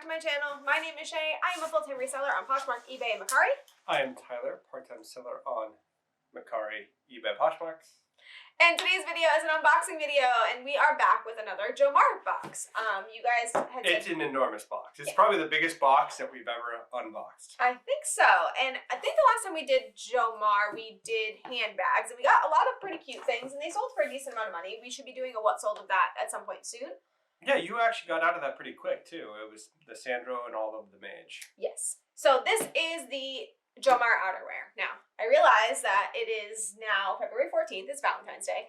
to my channel. My name is Shay. I am a full-time reseller on Poshmark, eBay, and Mercari. I am Tyler, part-time seller on Mercari, eBay, Poshmark. And today's video is an unboxing video, and we are back with another Jomar box. You guys had It's an enormous box. It's probably the biggest box that we've ever unboxed. I think so. And I think the last time we did Jomar, we did handbags, and we got a lot of pretty cute things, and they sold for a decent amount of money. We should be doing a what sold of that at some point soon. Yeah, you actually got out of that pretty quick, too. It was the Sandro and all of the Mage. Yes. So this is the Jomar Outerwear. Now, I realize that it is now February 14th. It's Valentine's Day.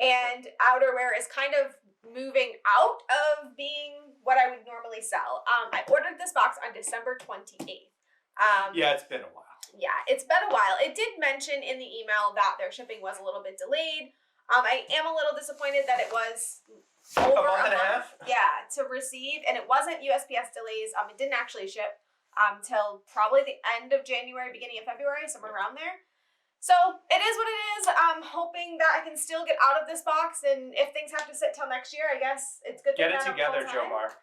And outerwear is kind of moving out of being what I would normally sell. I ordered this box on December 28th. Yeah, it's been a while. Yeah, it's been a while. It did mention in the email that their shipping was a little bit delayed. I am a little disappointed that it was over a month and a half? Yeah, to receive. And it wasn't USPS delays. It didn't actually ship till probably the end of January, beginning of February, somewhere around there. So it is what it is. I'm hoping that I can still get out of this box, and if things have to sit till next year, I guess it's good to get it together, Jomar.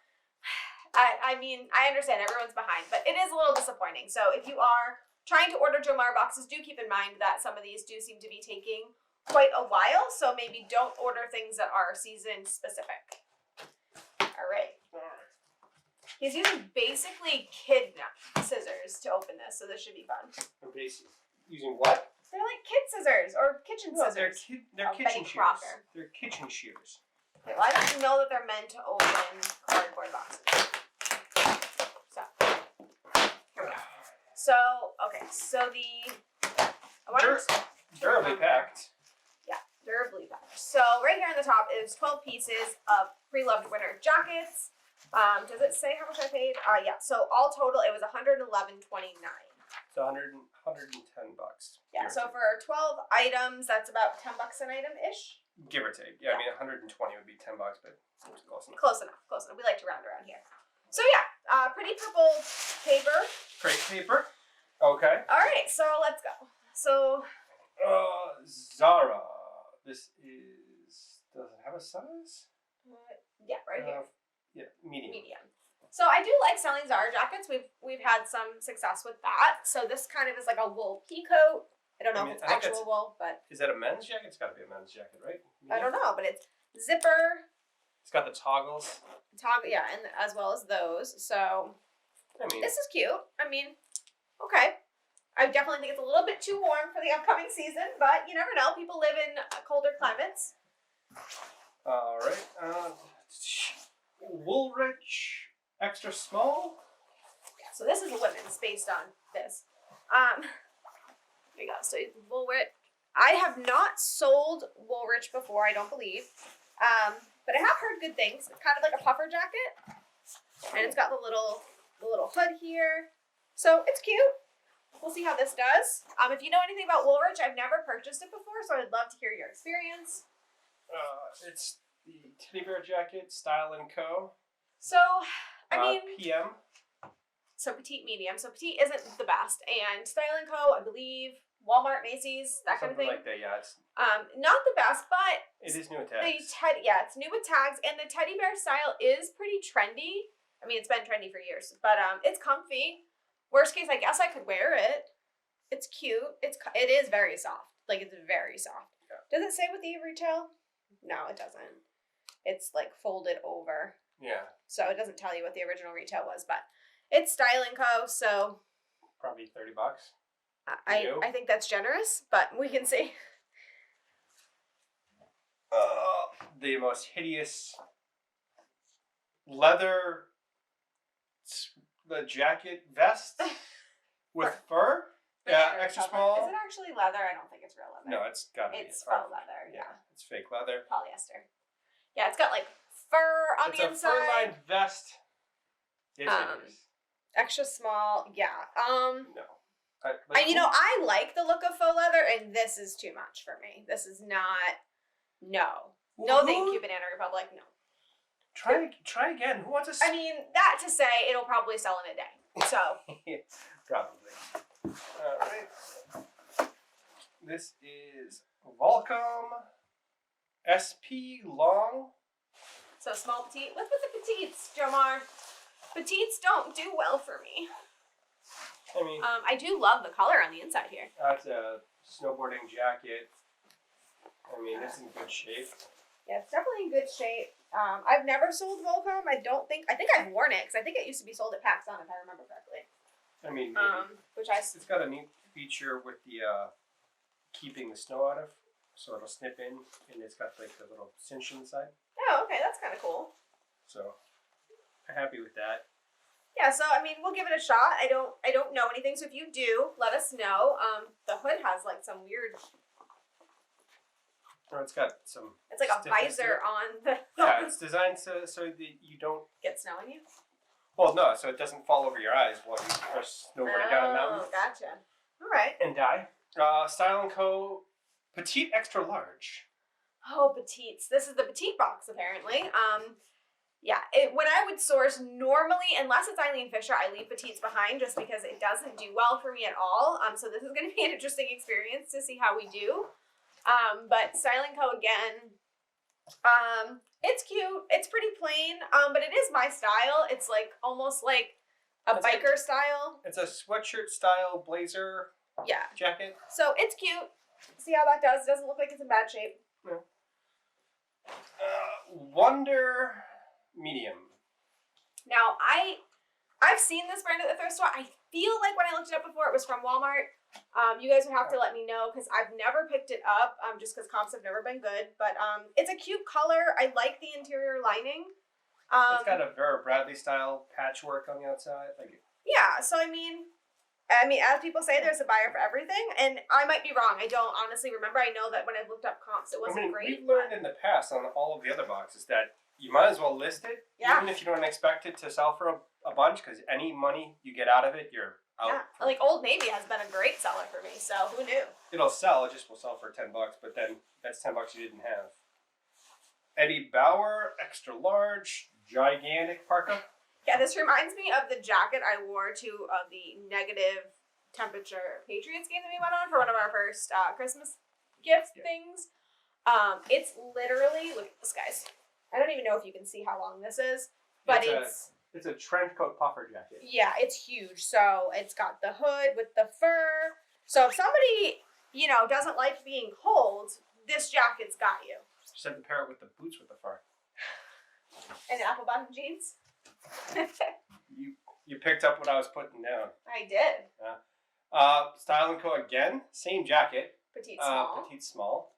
I mean, I understand everyone's behind, but it is a little disappointing. So if you are trying to order Jomar boxes, do keep in mind that some of these do seem to be taking quite a while, so maybe don't order things that are season specific. All right. He's using basically kid scissors to open this, so this should be fun. Using what? They're like kid scissors or kitchen scissors. They're kitchen shears. They're kitchen shears. Okay, well, I don't know that they're meant to open cardboard boxes. So, here we go. So, okay, so durably packed. Yeah, durably packed. So right here on the top is 12 pieces of pre-loved winter jackets. Does it say how much I paid? Yeah, so all total it was $111.29. So $110 bucks. Yeah, so for 12 items, that's about $10 an item-ish. Give or take. Yeah, I mean 120 would be $10, but it's close enough. Close enough, close enough. We like to round around here. So yeah, pretty purple paper. Crepe paper. Okay. All right, so let's go. So Zara. This does it have a size? Yeah, right here. Yeah, medium. Medium. So I do like selling Zara jackets. We've had some success with that. So this kind of is like a wool pea coat. I don't know if it's actual wool, but is that a men's jacket? It's got to be a men's jacket, right? Medium? I don't know, but it's zipper. It's got the toggles. Yeah, and as well as those. So I mean, this is cute. I mean, okay. I definitely think it's a little bit too warm for the upcoming season, but you never know. People live in colder climates. All right. Woolrich extra small. Yeah, so this is a women's based on this. There you go. So Woolrich. I have not sold Woolrich before, I don't believe. But I have heard good things. It's kind of like a puffer jacket. And it's got the little hood here. So it's cute. We'll see how this does. If you know anything about Woolrich, I've never purchased it before, so I'd love to hear your experience. It's the teddy bear jacket, Style & Co. So, I mean... PM. So petite, medium. So petite isn't the best. And Style & Co, I believe, Walmart, Macy's, that kind of thing. Something like that, yeah. It's not the best, but... It is new with tags. It's new with tags, and the teddy bear style is pretty trendy. I mean, it's been trendy for years, but it's comfy. Worst case, I guess I could wear it. It's cute. It is very soft. Like, it's very soft. Yeah. Does it say what the retail? No, it doesn't. It's like folded over. Yeah. So it doesn't tell you what the original retail was, but it's Style & Co, so... Probably $30. I think that's generous, but we can see. The most hideous leather jacket vest with fur. Yeah, extra small. Is it actually leather? I don't think it's real leather. No, it's gotta be. It's faux leather. Yeah, it's fake leather. Polyester. Yeah, it's got like fur on the inside. It's a fur-lined vest. It's extra small. Yeah. No. I like the look of faux leather, and this is too much for me. This is not. No. No, thank you, Banana Republic. No. Try again. Who wants to? I mean, that to say, it'll probably sell in a day. So. Probably. All right. This is Volcom SP Long. So small petite. What's with the petites, Jomar? Petites don't do well for me. I mean, I do love the color on the inside here. that's a snowboarding jacket. I mean, it's in good shape. Yeah, it's definitely in good shape. I've never sold Volcom. I think I've worn it because I think it used to be sold at PacSun if I remember correctly. I mean, maybe. It's got a neat feature with the keeping the snow out of, so it'll snip in, and it's got like the little cinch inside. Oh, okay, that's kind of cool. So, I'm happy with that. Yeah, so I mean, we'll give it a shot. I don't know anything, so if you do, let us know. The hood has like some weird. Or it's got some. It's like a visor on the. Yeah, it's designed so that you don't get snow on you. Well, no, so it doesn't fall over your eyes while you are snowboarding down a mountain. Oh, gotcha. All right. And die. Style & Co. Petite Extra Large. Oh, petites. This is the petite box, apparently. Yeah, when I would source, normally, unless it's Eileen Fisher, I leave petites behind just because it doesn't do well for me at all. So this is going to be an interesting experience to see how we do. But Style & Co. again, it's cute. It's pretty plain, but it is my style. It's like almost like a biker style. It's a sweatshirt style blazer jacket. So it's cute. See how that does? It doesn't look like it's in bad shape. No. Wonder Medium. Now, I've seen this brand at the thrift store. I feel like when I looked it up before, it was from Walmart. You guys would have to let me know because I've never picked it up just because comps have never been good. But it's a cute color. I like the interior lining. It's got a Vera Bradley style patchwork on the outside. Yeah, so I mean, as people say, there's a buyer for everything, and I might be wrong. I don't honestly remember. I know that when I looked up comps, it wasn't great. We've learned in the past on all of the other boxes that you might as well list it, even if you don't expect it to sell for a bunch, because any money you get out of it, you're out. Yeah, like Old Navy has been a great seller for me, so who knew? It'll sell, it just will sell for $10, but then that's $10 you didn't have. Eddie Bauer, extra large, gigantic parka. Yeah, this reminds me of the jacket I wore to the negative temperature Patriots game that we went on for one of our first Christmas gift things. It's literally, look at this, guys. I don't even know if you can see how long this is, but it's a trench coat puffer jacket. Yeah, it's huge. So it's got the hood with the fur. So if somebody, doesn't like being cold, this jacket's got you. Just have to pair it with the boots with the fur. And apple bottom jeans. You picked up what I was putting down. I did. Style & Co. again, same jacket. Petite small. Petite small.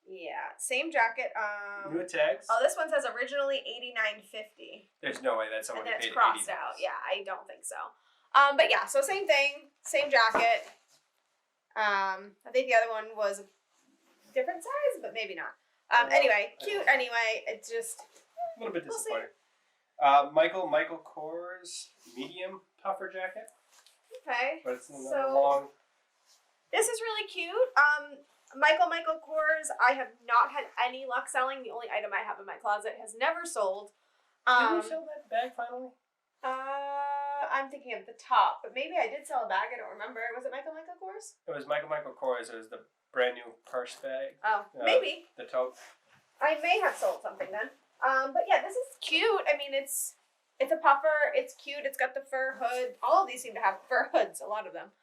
Yeah, same jacket. New tags. Oh, this one says originally $89.50. There's no way that somebody paid $80. And paid it's crossed out. Yeah, I don't think so. But yeah, so same thing, same jacket. I think the other one was a different size, but maybe not. Anyway, cute. Anyway, it's just a little bit disappointing. Michael Kors medium puffer jacket. Okay. But it's long. This is really cute. Michael Kors, I have not had any luck selling. The only item I have in my closet has never sold. Did we sell that bag finally? I'm thinking of the top, but maybe I did sell a bag. I don't remember. Was it Michael Kors? It was Michael Kors. It was the brand new purse bag. Oh, maybe. The tote. I may have sold something then. But yeah, this is cute. I mean, it's a puffer. It's cute. It's got the fur hood. All of these seem to have fur hoods. A lot of them.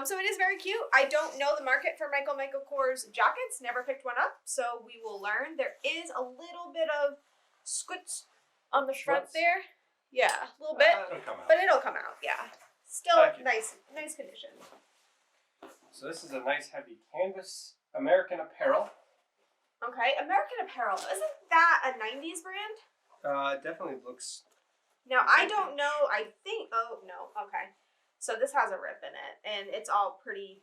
So it is very cute. I don't know the market for Michael Kors jackets. Never picked one up, so we will learn. There is a little bit of scoots on the front there. Yeah, a little bit, but it'll come out. Yeah, still nice condition. So this is a nice heavy canvas American Apparel. Okay, American Apparel. Isn't that a 90s brand? It definitely looks. Now I don't know. I think. Oh no. Okay. So this has a rip in it, and it's all pretty.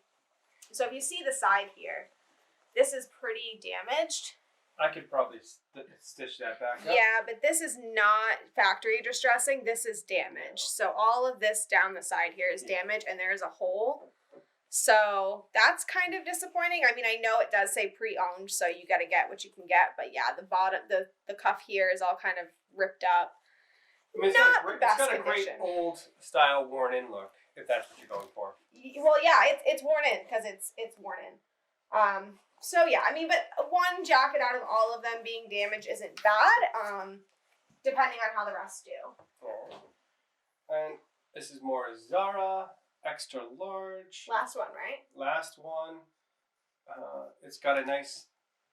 So if you see the side here, this is pretty damaged. I could probably stitch that back up. Yeah, but this is not factory distressing. This is damaged. So all of this down the side here is damaged, and there's a hole. So that's kind of disappointing. I mean, I know it does say pre-owned, so you got to get what you can get. But yeah, the bottom, the cuff here is all kind of ripped up. I mean, it's got a great old style worn in look, if that's what you're going for. Well, yeah, it's worn in because it's worn in. So yeah, I mean, but one jacket out of all of them being damaged isn't bad. Depending on how the rest do. This is more Zara, extra large. Last one, right? Last one. It's got a nice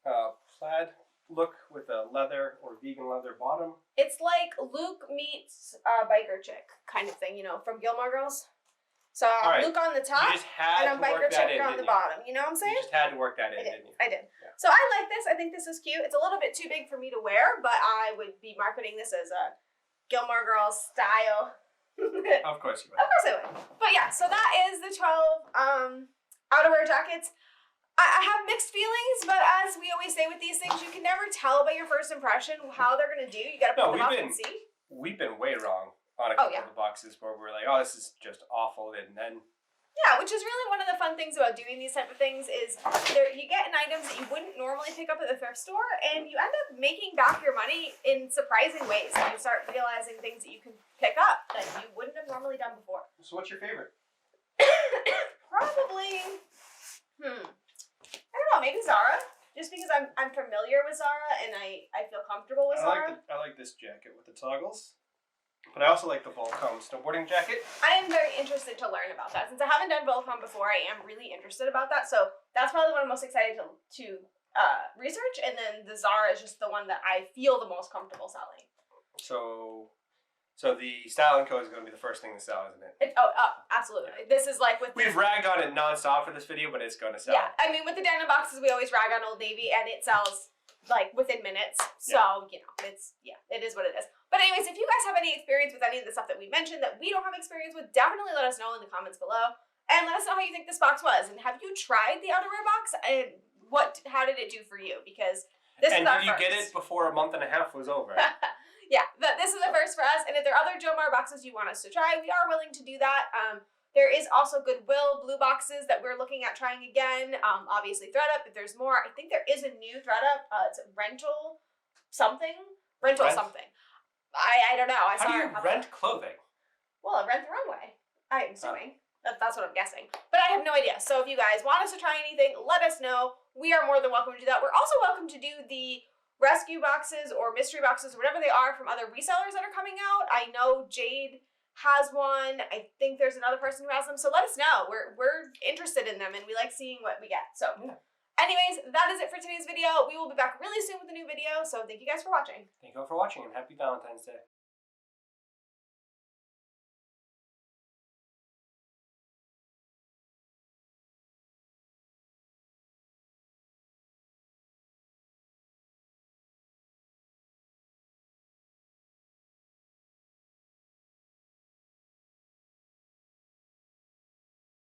plaid look with a leather or vegan leather bottom. It's like Luke meets Biker Chick kind of thing, you know, from Gilmore Girls. So right. Luke on the top, You just had and I'm to Biker work that Chick in, on the didn't bottom. You know what I'm you? saying? You just had to work that in, I did. didn't you? I did. Yeah. So I like this. I think this is cute. It's a little bit too big for me to wear, but I would be marketing this as a Gilmore Girls style. Of course you Of would. course I would. But yeah, so that is the 12 outerwear jackets. I have mixed feelings, but as we always say with these things, you can never tell by your first impression how they're going to do. You got to put them up and see. We've been way wrong on a couple of the boxes where we're like, oh, this is just awful, and then... Yeah, which is really one of the fun things about doing these type of things is you get in items that you wouldn't normally pick up at the thrift store, and you end up making back your money in surprising ways. And you start realizing things that you can pick up that you wouldn't have normally done before. So what's your favorite? Probably, I don't know, maybe Zara. Just because I'm familiar with Zara and I feel comfortable with Zara. I like this jacket with the toggles. But I also like the Volcom snowboarding jacket. I am very interested to learn about that. Since I haven't done Volcom before, I am really interested about that. So that's probably what I'm most excited to research. And then the Zara is just the one that I feel the most comfortable selling. So the Style & Co. is going to be the first thing to sell, isn't it? Absolutely. Yeah. This is like with... We've ragged on it nonstop for this video, but it's going to sell. Yeah, I mean, with the denim boxes, we always rag on Old Navy, and it sells, like, within minutes. So, you know, it is what it is. But anyways, if you guys have any experience with any of the stuff that we mentioned that we don't have experience with, definitely let us know in the comments below. And let us know how you think this box was. And have you tried the outerwear box? And how did it do for you? Because this is our first. And did you get it before a month and a half was over? Yeah, this is the first for us. And if there are other Jomar boxes you want us to try, we are willing to do that. There is also Goodwill blue boxes that we're looking at trying again. Obviously ThredUp, if there's more. I think there is a new ThredUp. It's rental something. I don't know. How do you rent clothing? Well, rent the runway. I'm assuming. That's what I'm guessing. But I have no idea. So if you guys want us to try anything, let us know. We are more than welcome to do that. We're also welcome to do the rescue boxes or mystery boxes, whatever they are, from other resellers that are coming out. I know Jade has one. I think there's another person who has them. So let us know. We're interested in them and we like seeing what we get. So anyways, that is it for today's video. We will be back really soon with a new video. So thank you guys for watching. Thank you all for watching and happy Valentine's Day.